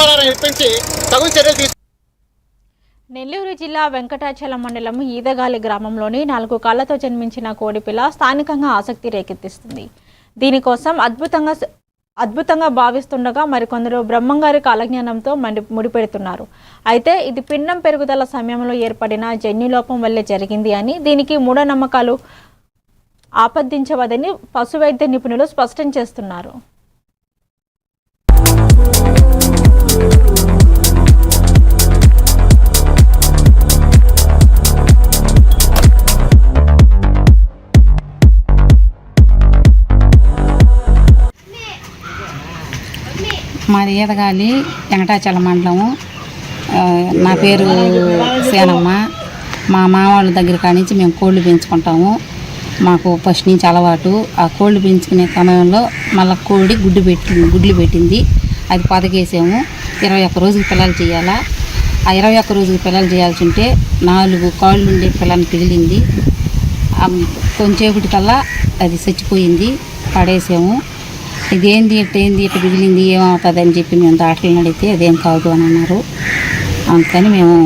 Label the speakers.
Speaker 1: నష్టపరిహారం ఇప్పించి తగు చర్యలు తీసుకు.
Speaker 2: నెల్లూరు జిల్లా వెంకటాచలం మండలం ఈదగాలి గ్రామంలోని 4 కాళ్లతో జన్మించిన కోడిపిల్ల స్థానికంగా ఆసక్తి రేకెత్తిస్తుంది. దీనికోసం అద్భుతంగా భావిస్తుండగా మరికొందరు బ్రహ్మంగారి కాలజ్ఞానంతో ముడిపెడుతున్నారు. అయితే ఇది పిండం పెరుగుదల సమయంలో ఏర్పడిన జన్యులోపం వల్లే జరిగింది అని, దీనికి మూఢనమ్మకాలు ఆపదించవదని పశువైద్య నిపుణులు స్పష్టం చేస్తున్నారు.
Speaker 3: మాది ఈదగాలి వెంకటాచలం మండలము. నా పేరు సేనమ్మ. మా మామూళ్ళ దగ్గర కానించి మేము కోళ్ళు పెంచుకుంటాము. మాకు ఫస్ట్ నుంచి అలవాటు. ఆ కోళ్ళు పెంచుకునే సమయంలో మళ్ళీ కోడి గుడ్లు పెట్టింది. అది పొదగేసాము. 21 రోజుకి పిల్లలు చేయాలా. ఆ 21 రోజుకి పిల్లలు చేయాల్సి ఉంటే 4 కాళ్ళు ఉండే పిల్లని పిగిలింది. కొంచెంసేపటికల్లా అది చచ్చిపోయింది. పడేసాము. ఇదేంది ఇట్ట మిగిలింది, ఏమవుతుంది అని చెప్పి మేము డాక్టర్ని అడిగితే అదేం కాదు అని అన్నారు. అందుకని మేము